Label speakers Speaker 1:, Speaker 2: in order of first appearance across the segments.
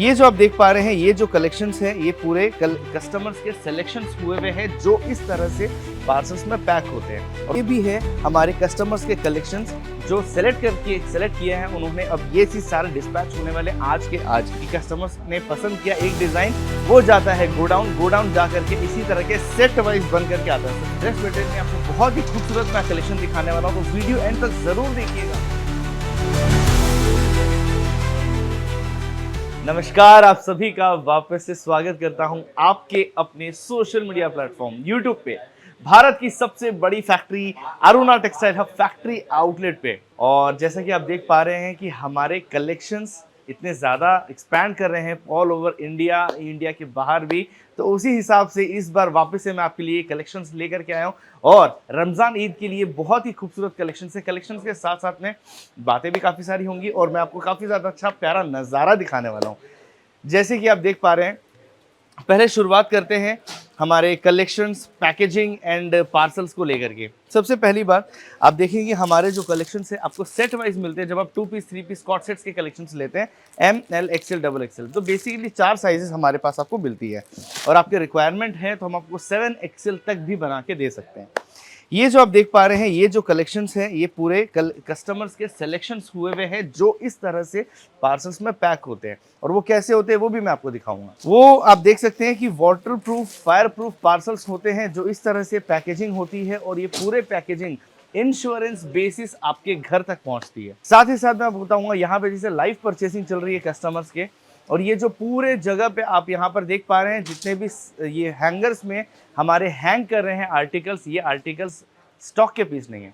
Speaker 1: ये जो आप देख पा रहे हैं, ये जो कलेक्शंस हैं, ये पूरे कस्टमर्स के सिलेक्शंस हुए हुए हैं जो इस तरह से पार्सल्स में पैक होते हैं। और ये भी है हमारे कस्टमर्स के कलेक्शंस जो सेलेक्ट किए हैं उन्होंने। अब ये चीज सारे डिस्पैच होने वाले आज की कस्टमर्स ने पसंद किया एक डिजाइन, वो जाता है गोडाउन जा करके इसी तरह के सेट वाइज बन करके आता है। ड्रेस मटेरियल में आपको बहुत ही खूबसूरत मैं कलेक्शन दिखाने वाला हूँ, तो वीडियो एंड तक जरूर देखिएगा। नमस्कार, आप सभी का वापस से स्वागत करता हूं आपके अपने सोशल मीडिया प्लेटफॉर्म यूट्यूब पे, भारत की सबसे बड़ी factory Aruna textile hub factory outlet पे। और जैसा कि आप देख पा रहे हैं कि हमारे कलेक्शंस इतने ज़्यादा एक्सपैंड कर रहे हैं ऑल ओवर इंडिया के बाहर भी, तो उसी हिसाब से इस बार वापस से मैं आपके लिए कलेक्शंस लेकर के आया हूँ। और रमज़ान ईद के लिए बहुत ही खूबसूरत कलेक्शंस है। कलेक्शंस के साथ साथ में बातें भी काफ़ी सारी होंगी और मैं आपको काफ़ी ज़्यादा अच्छा प्यारा नज़ारा दिखाने वाला हूँ। जैसे कि आप देख पा रहे हैं, पहले शुरुआत करते हैं हमारे कलेक्शंस, पैकेजिंग एंड पार्सल्स को लेकर के। सबसे पहली बात आप देखेंगे हमारे जो कलेक्शंस है आपको सेट वाइज मिलते हैं। जब आप 2 पीस 3 पीस कॉट सेट्स के कलेक्शंस लेते हैं M L XL double XL, तो बेसिकली 4 साइजेस हमारे पास आपको मिलती है। और आपके रिक्वायरमेंट है तो हम आपको 7 एक्सएल तक भी बना के दे सकते हैं। ये जो आप देख पा रहे हैं, ये जो कलेक्शंस हैं, ये पूरे कस्टमर्स के सिलेक्शंस हुए हुए हैं जो इस तरह से पार्सल्स में पैक होते हैं। और वो कैसे होते हैं वो भी मैं आपको दिखाऊंगा। वो आप देख सकते हैं कि water proof, fire proof parcels होते हैं जो इस तरह से पैकेजिंग होती है। और ये पूरे पैकेजिंग इंश्योरेंस बेसिस आपके घर तक पहुंचती है। साथ ही साथ मैं बताऊंगा यहाँ पे जैसे लाइव परचेसिंग चल रही है कस्टमर्स के, और ये जो पूरे जगह पे आप यहाँ पर देख पा रहे हैं जितने भी ये हैंगर्स में हमारे हैंग कर रहे हैं आर्टिकल्स, ये आर्टिकल्स स्टॉक के पीस नहीं है,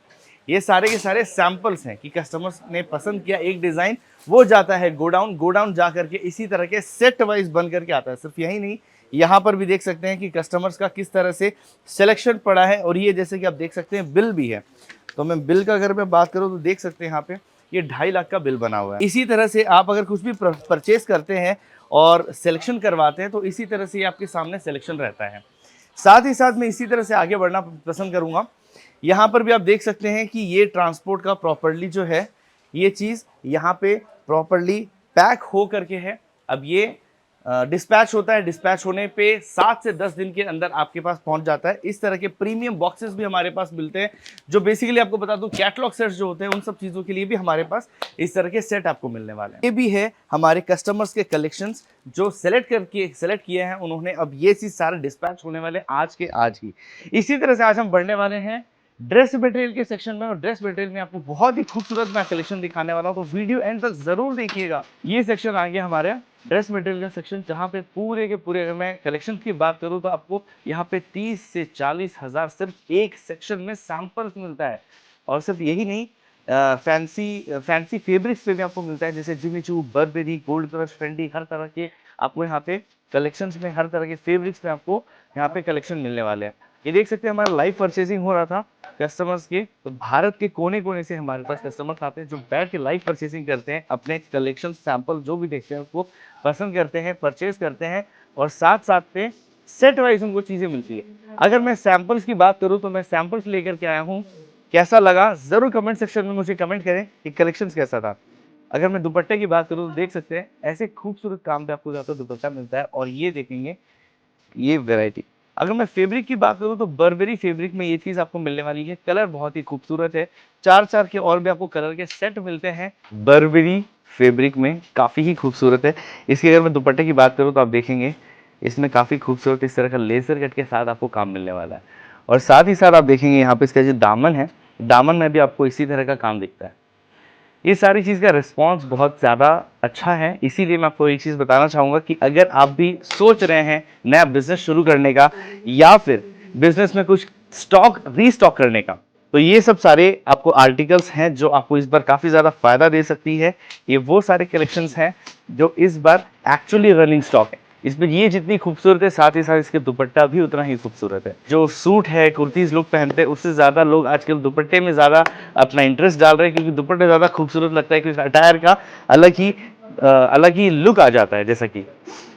Speaker 1: ये सारे के सारे सैंपल्स हैं कि कस्टमर्स ने पसंद किया एक डिज़ाइन, वो जाता है गोडाउन जा करके इसी तरह के सेट वाइज बन करके आता है। सिर्फ यही नहीं, यहाँ पर भी देख सकते हैं कि कस्टमर्स का किस तरह से सिलेक्शन पड़ा है। और ये जैसे कि आप देख सकते हैं बिल भी है, तो मैं बिल का अगर मैं बात करूँ तो देख सकते हैं यहाँ पे ये 2.5 लाख का बिल बना हुआ है। इसी तरह से आप अगर कुछ भी परचेस करते हैं और सिलेक्शन करवाते हैं तो इसी तरह से आपके सामने सिलेक्शन रहता है। साथ ही साथ मैं इसी तरह से आगे बढ़ना पसंद करूंगा। यहाँ पर भी आप देख सकते हैं कि ये ट्रांसपोर्ट का प्रॉपर्ली जो है ये चीज़ यहाँ पे प्रॉपर्ली पैक हो करके है। अब ये डिस्पैच होता है, डिस्पैच होने पे 7 से 10 दिन के अंदर आपके पास पहुंच जाता है। इस तरह के प्रीमियम बॉक्सेस भी हमारे पास मिलते हैं जो बेसिकली आपको बता दूं कैटलॉग सेट्स जो होते हैं उन सब चीज़ों के लिए भी हमारे पास इस तरह के सेट आपको मिलने वाले हैं। ये भी है हमारे कस्टमर्स के कलेक्शंस जो सेलेक्ट किए हैं उन्होंने। अब ये चीज़ सारे डिस्पैच होने वाले आज ही। इसी तरह से आज हम बढ़ने वाले हैं ड्रेस मटेरियल के सेक्शन में। और ड्रेस मटेरियल में आपको बहुत ही खूबसूरत मैं कलेक्शन दिखाने वाला हूँ, तो वीडियो एंड तक जरूर देखिएगा। ये सेक्शन आ गया हमारे ड्रेस मटेरियल का सेक्शन, जहाँ पे पूरे के पूरे, अगर मैं कलेक्शन की बात करूँ तो आपको यहाँ पे 30 से 40 हज़ार सिर्फ एक सेक्शन में सैंपल्स मिलता है। और सिर्फ यही नहीं, फैंसी फैब्रिक्स पे भी आपको मिलता है, जैसे Jimmy Choo, Burberry, Gold Crush, Fendi, हर तरह के आपको यहाँ पे कलेक्शंस में, हर तरह के फैब्रिक्स में आपको यहाँ पे कलेक्शन मिलने वाले हैं। ये देख सकते हैं हमारा लाइव परचेसिंग हो रहा था कस्टमर्स के, तो भारत के कोने कोने से हमारे पास कस्टमर्स आते हैं जो बैठ के लाइव परचेसिंग करते हैं, अपने कलेक्शन सैंपल जो भी देखते हैं उसको पसंद करते हैं, परचेज करते हैं। और साथ साथ पे सेट वाइज उनको चीज़ें मिलती है। अगर मैं सैंपल्स की बात करूँ तो मैं सैंपल्स लेकर के आया हूँ, कैसा लगा ज़रूर कमेंट सेक्शन में मुझे कमेंट करें कि कलेक्शंस कैसा था। अगर मैं दुपट्टे की बात करूँ तो देख सकते हैं ऐसे खूबसूरत काम पे आपको ज़्यादा दुपट्टा मिलता है। और ये देखेंगे ये वैरायटी। अगर मैं फैब्रिक की बात करूँ तो बर्बेरी फैब्रिक में ये चीज़ आपको मिलने वाली है। कलर बहुत ही खूबसूरत है, 4 के और भी आपको कलर के सेट मिलते हैं बर्बेरी फैब्रिक में, काफ़ी ही खूबसूरत है। इसकी अगर मैं दुपट्टे की बात करूँ तो आप देखेंगे इसमें काफ़ी खूबसूरत इस तरह का लेजर कट के साथ आपको काम मिलने वाला है। और साथ ही साथ आप देखेंगे यहाँ पे इसका जो दामन है, दामन में भी आपको इसी तरह का काम दिखता है। ये सारी चीज़ का रिस्पांस बहुत ज़्यादा अच्छा है। इसीलिए मैं आपको एक चीज़ बताना चाहूँगा कि अगर आप भी सोच रहे हैं नया बिजनेस शुरू करने का या फिर बिजनेस में कुछ रीस्टॉक करने का, तो ये सब सारे आपको आर्टिकल्स हैं जो आपको इस बार काफ़ी ज़्यादा फायदा दे सकती है। ये वो सारे कलेक्शंस हैं जो इस बार एक्चुअली रनिंग स्टॉक है। इसमें ये जितनी खूबसूरत है साथ ही साथ इसके दुपट्टा भी उतना ही खूबसूरत है। जो सूट है, कुर्तीज़ लोग पहनते हैं उससे ज़्यादा लोग आजकल दुपट्टे में ज़्यादा अपना इंटरेस्ट डाल रहे हैं, क्योंकि दुपट्टे ज़्यादा खूबसूरत लगता है, क्योंकि अटायर का अलग ही लुक आ जाता है, जैसा कि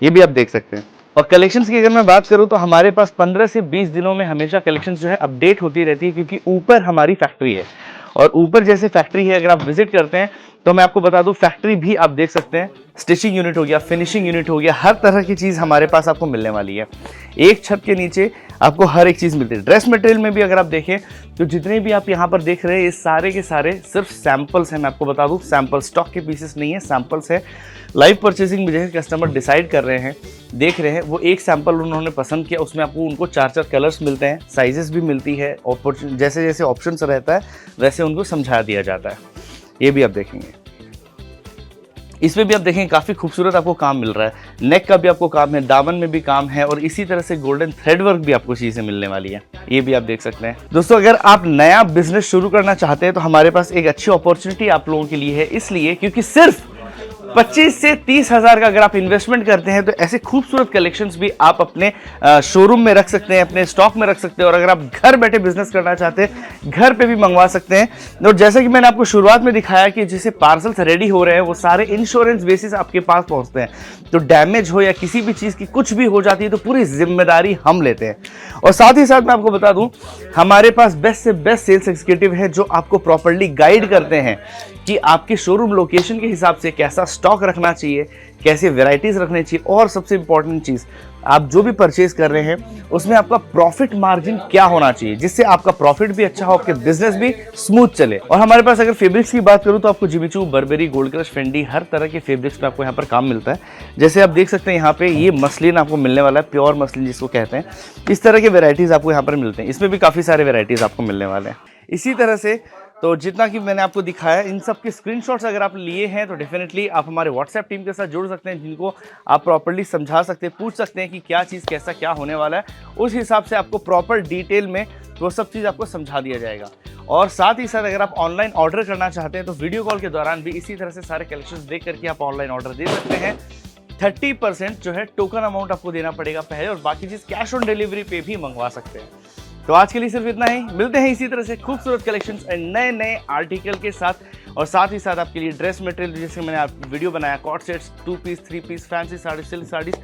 Speaker 1: ये भी आप देख सकते हैं। और कलेक्शंस की अगर मैं बात करूं तो हमारे पास 15 से 20 दिनों में हमेशा कलेक्शंस जो है अपडेट होती रहती है, क्योंकि ऊपर हमारी फैक्ट्री है और ऊपर जैसे फैक्ट्री है, अगर आप विजिट करते हैं तो मैं आपको बता दूं फैक्ट्री भी आप देख सकते हैं। स्टिचिंग यूनिट हो गया, फिनिशिंग यूनिट हो गया, हर तरह की चीज़ हमारे पास आपको मिलने वाली है। एक छत के नीचे आपको हर एक चीज़ मिलती है। ड्रेस मटेरियल में भी अगर आप देखें तो जितने भी आप यहाँ पर देख रहे हैं ये सारे के सारे सिर्फ सैंपल्स हैं। मैं आपको बता दूं सैंपल, स्टॉक के पीसेस नहीं है, सैंपल्स है। लाइव परचेसिंग में जैसे कस्टमर डिसाइड कर रहे हैं, देख रहे हैं, वो एक सैंपल उन्होंने पसंद किया, उसमें आपको उनको 4-4 कलर्स मिलते हैं, साइजेस भी मिलती है, जैसे जैसे ऑप्शंस रहता है वैसे उनको समझा दिया जाता है। ये भी आप देखेंगे, इसमें भी आप देखेंगे काफ़ी खूबसूरत आपको काम मिल रहा है। नेक का भी आपको काम है, दामन में भी काम है, और इसी तरह से गोल्डन थ्रेड वर्क भी आपको चीज़ें मिलने वाली है। ये भी आप देख सकते हैं। दोस्तों, अगर आप नया बिजनेस शुरू करना चाहते हैं तो हमारे पास एक अच्छी अपॉर्चुनिटी आप लोगों के लिए है, इसलिए क्योंकि सिर्फ 25 से 30 हज़ार का अगर आप इन्वेस्टमेंट करते हैं तो ऐसे खूबसूरत कलेक्शंस भी आप अपने शोरूम में रख सकते हैं, अपने स्टॉक में रख सकते हैं। और अगर आप घर बैठे बिजनेस करना चाहते हैं, घर पे भी मंगवा सकते हैं। और जैसा कि मैंने आपको शुरुआत में दिखाया कि जैसे पार्सल्स रेडी हो रहे हैं वो सारे इंश्योरेंस बेसिस आपके पास पहुंचते हैं। तो डैमेज हो या किसी भी चीज़ की कुछ भी हो जाती है तो पूरी जिम्मेदारी हम लेते हैं। और साथ ही साथ मैं आपको बता दूं, हमारे पास बेस्ट से बेस्ट सेल्स एग्जीक्यूटिव है जो आपको प्रॉपर्ली गाइड करते हैं कि आपके शोरूम लोकेशन के हिसाब से कैसा स्टॉक रखना चाहिए, कैसे वैरायटीज रखनी चाहिए, और सबसे इंपॉर्टेंट चीज़, आप जो भी परचेज कर रहे हैं उसमें आपका प्रॉफिट मार्जिन क्या होना चाहिए, जिससे आपका प्रॉफिट भी अच्छा हो, आपके बिजनेस भी स्मूथ चले। और हमारे पास अगर फैब्रिक्स की बात करूं तो आपको Jimmy Choo, Burberry, Gold Crush, Fendi, हर तरह के फैब्रिक्स पे आपको यहाँ पर काम मिलता है। जैसे आप देख सकते हैं यहाँ पे ये मसलिन आपको मिलने वाला है, प्योर मसलिन जिसको कहते हैं। इस तरह के वेराइटीज़ आपको यहाँ पर मिलते हैं। इसमें भी काफ़ी सारे वेराइटीज़ आपको मिलने वाले हैं। इसी तरह से तो जितना कि मैंने आपको दिखाया, इन सब के स्क्रीनशॉट्स अगर आप लिए हैं तो डेफिनेटली आप हमारे व्हाट्सएप टीम के साथ जुड़ सकते हैं, जिनको आप प्रॉपर्ली समझा सकते हैं, पूछ सकते हैं कि क्या चीज़ कैसा क्या होने वाला है। उस हिसाब से आपको प्रॉपर डिटेल में वो सब चीज़ आपको समझा दिया जाएगा। और साथ ही साथ अगर आप ऑनलाइन ऑर्डर करना चाहते हैं तो वीडियो कॉल के दौरान भी इसी तरह से सारे कलेक्शंस देख करके आप ऑनलाइन ऑर्डर दे सकते हैं। 30% जो है टोकन अमाउंट आपको देना पड़ेगा पहले, और बाकी चीज़ कैश ऑन डिलीवरी पे भी मंगवा सकते हैं। तो आज के लिए सिर्फ इतना ही। मिलते हैं इसी तरह से खूबसूरत कलेक्शंस नए नए आर्टिकल के साथ, और साथ ही साथ आपके लिए ड्रेस मटेरियल, जैसे मैंने आप वीडियो बनाया, coord sets, 2 piece, 3 piece, fancy sari, silk saris.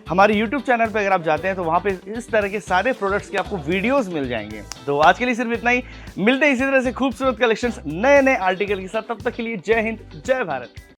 Speaker 1: हमारे यूट्यूब चैनल पे अगर आप जाते हैं तो वहाँ पे इस तरह के सारे प्रोडक्ट्स के आपको वीडियोस मिल जाएंगे। तो आज के लिए सिर्फ इतना ही। मिलते हैं इसी तरह से खूबसूरत कलेक्शंस नए नए आर्टिकल के साथ। तब तक के लिए जय हिंद, जय भारत।